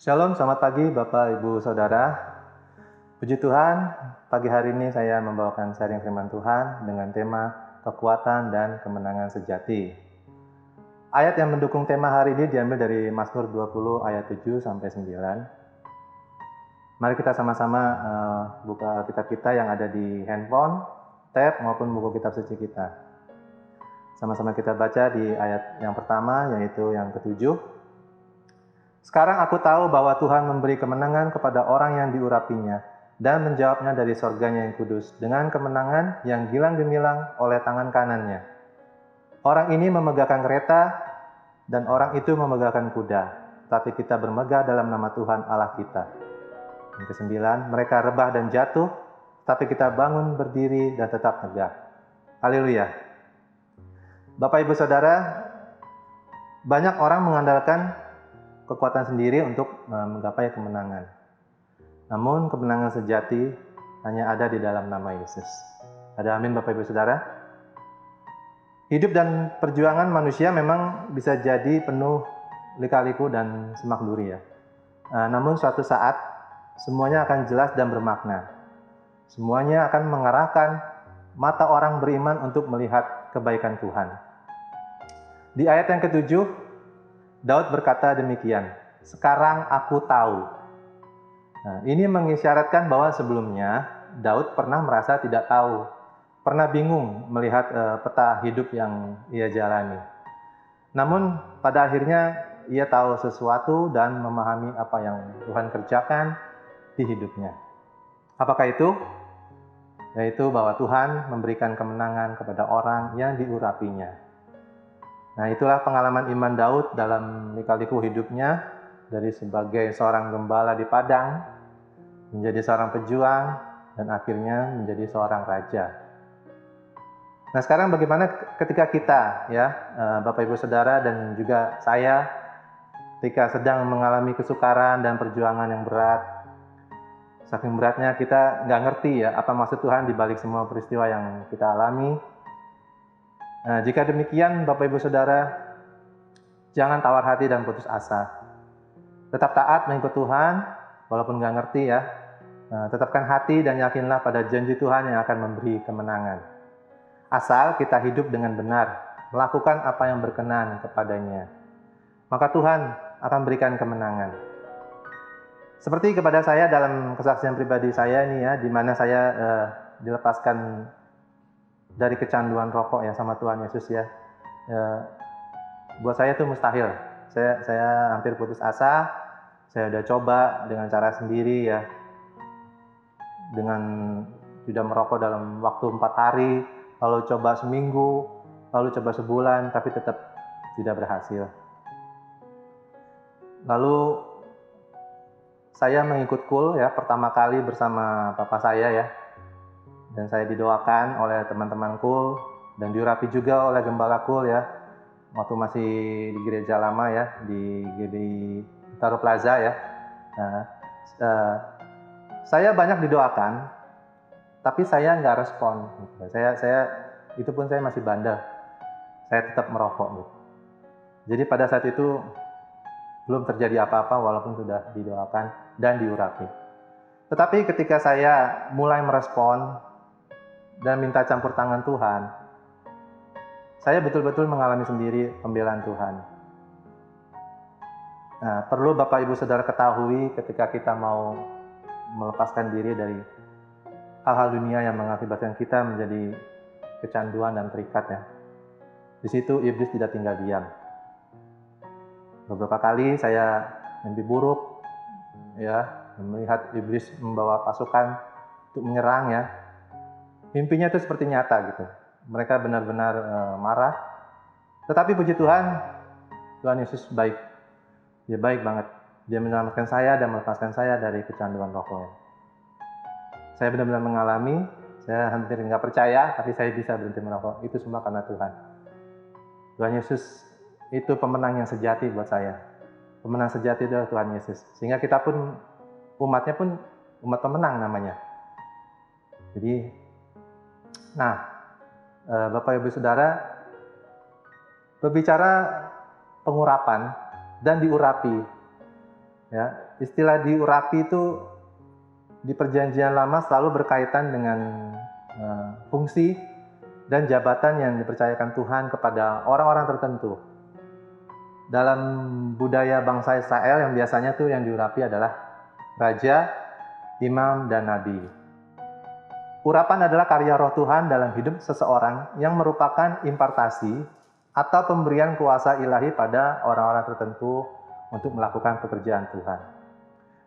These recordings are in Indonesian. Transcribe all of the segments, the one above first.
Shalom, selamat pagi Bapak, Ibu, Saudara. Puji Tuhan, pagi hari ini saya membawakan sharing firman Tuhan dengan tema kekuatan dan kemenangan sejati. Ayat yang mendukung tema hari ini diambil dari Mazmur 20 ayat 7 sampai 9. Mari kita sama-sama buka kitab kita yang ada di handphone, tab maupun buku kitab suci kita. Sama-sama kita baca di ayat yang pertama, yaitu yang ketujuh. Sekarang aku tahu bahwa Tuhan memberi kemenangan kepada orang yang diurapinya dan menjawabnya dari sorganya yang kudus dengan kemenangan yang gilang gemilang oleh tangan kanannya. Orang ini memegahkan kereta dan orang itu memegahkan kuda, tapi kita bermegah dalam nama Tuhan Allah kita. Yang kesembilan, mereka rebah dan jatuh, tapi kita bangun berdiri dan tetap tegak. Haleluya. Bapak, Ibu, Saudara, banyak orang mengandalkan kekuatan sendiri untuk menggapai kemenangan. Namun kemenangan sejati hanya ada di dalam nama Yesus. Ada amin Bapak Ibu Saudara? Hidup dan perjuangan manusia memang bisa jadi penuh lika-liku dan semak duri ya. Namun suatu saat semuanya akan jelas dan bermakna. Semuanya akan mengarahkan mata orang beriman untuk melihat kebaikan Tuhan. Di ayat yang ketujuh, Daud berkata demikian, sekarang aku tahu. Nah, ini mengisyaratkan bahwa sebelumnya Daud pernah merasa tidak tahu, pernah bingung melihat peta hidup yang ia jalani. Namun pada akhirnya ia tahu sesuatu dan memahami apa yang Tuhan kerjakan di hidupnya. Apakah itu? Yaitu bahwa Tuhan memberikan kemenangan kepada orang yang diurapinya. Nah, itulah pengalaman iman Daud dalam lika-liku hidupnya, dari sebagai seorang gembala di padang, menjadi seorang pejuang, dan akhirnya menjadi seorang raja. Nah, sekarang bagaimana ketika kita, ya, Bapak Ibu Saudara dan juga saya, ketika sedang mengalami kesukaran dan perjuangan yang berat, saking beratnya kita nggak ngerti ya, apa maksud Tuhan di balik semua peristiwa yang kita alami. Nah, jika demikian Bapak Ibu Saudara, jangan tawar hati dan putus asa. Tetap taat mengikut Tuhan, walaupun nggak ngerti ya. Tetapkan hati dan yakinlah pada janji Tuhan yang akan memberi kemenangan. Asal kita hidup dengan benar, melakukan apa yang berkenan kepadanya. Maka Tuhan akan berikan kemenangan. Seperti kepada saya dalam kesaksian pribadi saya ini ya, di mana saya dilepaskan dari kecanduan rokok ya sama Tuhan Yesus ya. Buat saya itu mustahil. Saya hampir putus asa. Saya udah coba dengan cara sendiri ya, dengan tidak merokok dalam waktu 4 hari, lalu coba seminggu, lalu coba sebulan, tapi tetap tidak berhasil. Lalu saya mengikut KUL ya, pertama kali bersama papa saya ya. Dan saya didoakan oleh teman-teman KUL dan diurapi juga oleh gembala KUL ya, waktu masih di gereja lama ya, di GBI Taro Plaza ya. Nah, saya banyak didoakan, tapi saya nggak respon. Saya itu pun saya masih bandel, saya tetap merokok gitu. Jadi pada saat itu belum terjadi apa-apa walaupun sudah didoakan dan diurapi. Tetapi ketika saya mulai merespon dan minta campur tangan Tuhan, saya betul-betul mengalami sendiri pembelaan Tuhan. Nah, perlu Bapak Ibu Saudara ketahui ketika kita mau melepaskan diri dari hal-hal dunia yang mengakibatkan kita menjadi kecanduan dan terikat ya. Di situ iblis tidak tinggal diam. Beberapa kali saya mimpi buruk ya, melihat iblis membawa pasukan untuk menyerang ya. Mimpinya itu seperti nyata gitu. Mereka benar-benar marah. Tetapi puji Tuhan, Tuhan Yesus baik. Dia baik banget. Dia menyelamatkan saya dan melepaskan saya dari kecanduan rokok. Saya benar-benar mengalami, saya hampir nggak percaya, tapi saya bisa berhenti merokok. Itu semua karena Tuhan. Tuhan Yesus itu pemenang yang sejati buat saya. Pemenang sejati adalah Tuhan Yesus. Sehingga kita pun, umatnya pun umat pemenang namanya. Jadi, nah, Bapak Ibu Saudara, berbicara pengurapan dan diurapi, ya, istilah diurapi itu di Perjanjian Lama selalu berkaitan dengan fungsi dan jabatan yang dipercayakan Tuhan kepada orang-orang tertentu. Dalam budaya bangsa Israel yang biasanya tuh yang diurapi adalah raja, imam, dan nabi. Urapan adalah karya roh Tuhan dalam hidup seseorang yang merupakan impartasi atau pemberian kuasa ilahi pada orang-orang tertentu untuk melakukan pekerjaan Tuhan.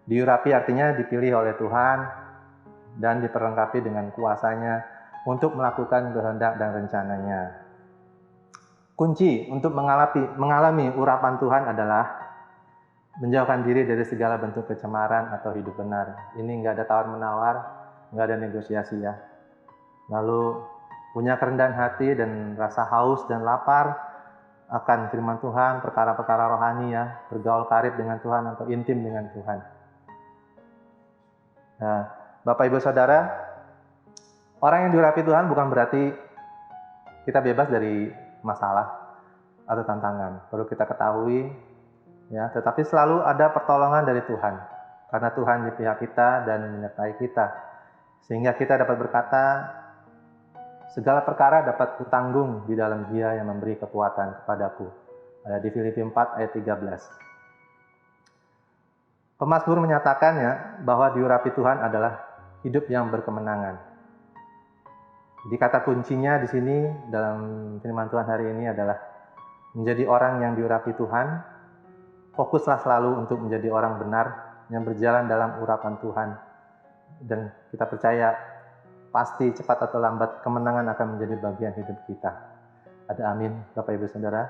Diurapi artinya dipilih oleh Tuhan dan diperlengkapi dengan kuasanya untuk melakukan kehendak dan rencananya. Kunci untuk mengalami urapan Tuhan adalah menjauhkan diri dari segala bentuk kecemaran atau hidup benar. Ini nggak ada tawar-menawar, nggak ada negosiasi ya. Lalu punya kerendahan hati dan rasa haus dan lapar akan firman Tuhan, perkara-perkara rohani ya, bergaul karib dengan Tuhan atau intim dengan Tuhan. Nah, Bapak Ibu Saudara, orang yang diurapi Tuhan bukan berarti kita bebas dari masalah atau tantangan. Perlu kita ketahui ya, tetapi selalu ada pertolongan dari Tuhan. Karena Tuhan di pihak kita dan menyertai kita. Sehingga kita dapat berkata, segala perkara dapat kutanggung di dalam Dia yang memberi kekuatan kepadaku. Ada di Filipi 4 ayat 13. Pemazmur menyatakannya bahwa diurapi Tuhan adalah hidup yang berkemenangan. Jadi kata kuncinya di sini dalam firman Tuhan hari ini adalah menjadi orang yang diurapi Tuhan. Fokuslah selalu untuk menjadi orang benar yang berjalan dalam urapan Tuhan. Dan kita percaya pasti cepat atau lambat kemenangan akan menjadi bagian hidup kita. Ada amin, Bapak Ibu Saudara.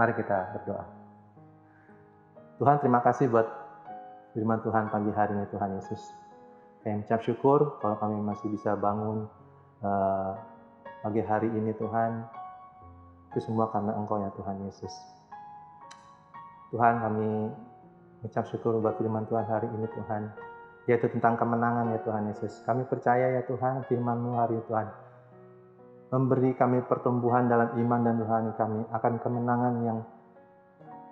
Mari kita berdoa. Tuhan, terima kasih buat firman Tuhan pagi hari ini, Tuhan Yesus. Kami mengucap syukur kalau kami masih bisa bangun pagi hari ini, Tuhan. Itu semua karena Engkau ya Tuhan Yesus. Tuhan, kami mengucap syukur buat firman Tuhan hari ini, Tuhan. Yaitu tentang kemenangan ya Tuhan Yesus. Kami percaya ya Tuhan, firman-Mu hari ini, Tuhan, memberi kami pertumbuhan dalam iman dan rohani kami akan kemenangan yang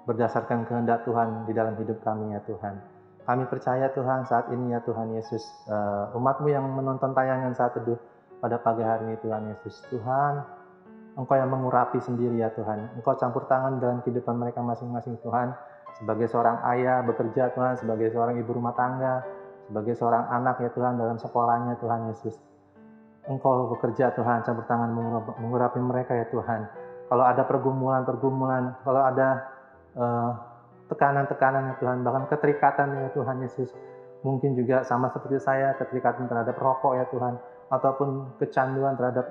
berdasarkan kehendak Tuhan di dalam hidup kami ya Tuhan. Kami percaya Tuhan saat ini ya Tuhan Yesus, umat-Mu yang menonton tayangan saat teduh pada pagi hari ini Tuhan Yesus. Tuhan, Engkau yang mengurapi sendiri ya Tuhan. Engkau campur tangan dalam kehidupan mereka masing-masing Tuhan. Sebagai seorang ayah bekerja Tuhan, sebagai seorang ibu rumah tangga, sebagai seorang anak ya Tuhan dalam sekolahnya Tuhan Yesus. Engkau bekerja Tuhan, campur tangan mengurapi mereka ya Tuhan. Kalau ada pergumulan, kalau ada tekanan-tekanan ya Tuhan, bahkan keterikatan ya Tuhan Yesus. Mungkin juga sama seperti saya, keterikatan terhadap rokok ya Tuhan, ataupun kecanduan terhadap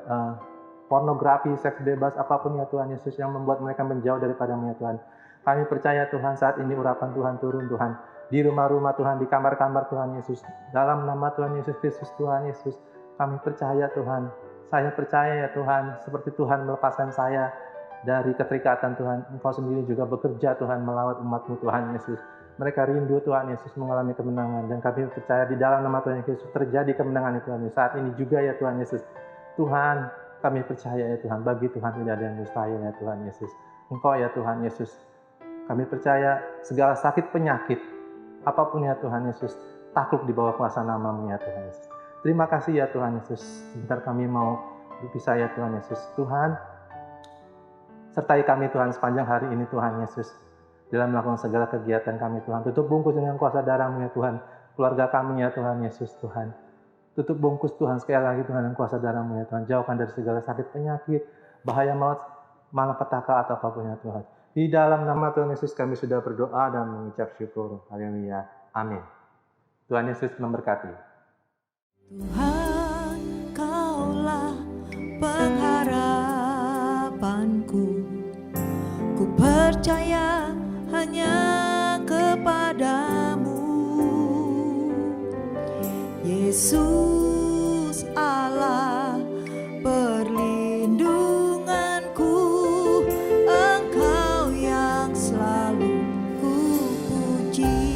pornografi, seks bebas, apapun ya Tuhan Yesus yang membuat mereka menjauh daripada-Mu ya Tuhan. Kami percaya Tuhan saat ini urapan Tuhan turun Tuhan, di rumah-rumah Tuhan, di kamar-kamar Tuhan Yesus, dalam nama Tuhan Yesus Kristus Tuhan Yesus. Kami percaya Tuhan, saya percaya ya Tuhan, seperti Tuhan melepaskan saya dari keterikatan Tuhan, Engkau sendiri juga bekerja Tuhan melawat umat-Mu Tuhan Yesus. Mereka rindu Tuhan Yesus mengalami kemenangan, dan kami percaya di dalam nama Tuhan Yesus terjadi kemenangan itu Tuhan Yesus. Saat ini juga ya Tuhan Yesus. Tuhan, kami percaya ya Tuhan, bagi Tuhan tidak ada yang mustahil ya Tuhan Yesus. Engkau ya Tuhan Yesus. Kami percaya segala sakit penyakit, apapun ya Tuhan Yesus, takluk di bawah kuasa nama-Mu ya Tuhan Yesus. Terima kasih ya Tuhan Yesus. Sebentar kami mau berpisah ya Tuhan Yesus. Tuhan, sertai kami Tuhan sepanjang hari ini Tuhan Yesus. Dalam melakukan segala kegiatan kami Tuhan. Tutup bungkus dengan kuasa darah-Mu ya Tuhan. Keluarga kami ya Tuhan Yesus Tuhan. Tutup bungkus Tuhan sekali lagi Tuhan dengan kuasa darah-Mu ya Tuhan. Jauhkan dari segala sakit penyakit, bahaya maut, malapetaka atau apapun ya Tuhan. Di dalam nama Tuhan Yesus kami sudah berdoa dan mengucap syukur. Haleluya. Amin. Tuhan Yesus memberkati. Tuhan, Kaulah pengharapanku. Ku percaya hanya kepadamu, Yesus Allah perlindunganku. Engkau yang selalu ku puji.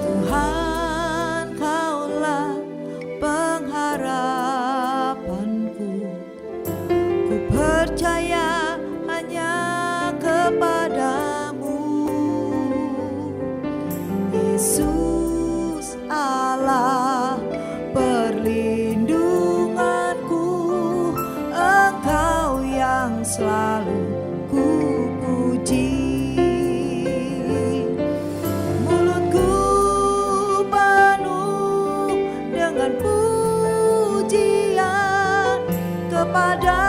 Tuhan, Kaulah pengharapanku. Ku percaya dengan pujian kepada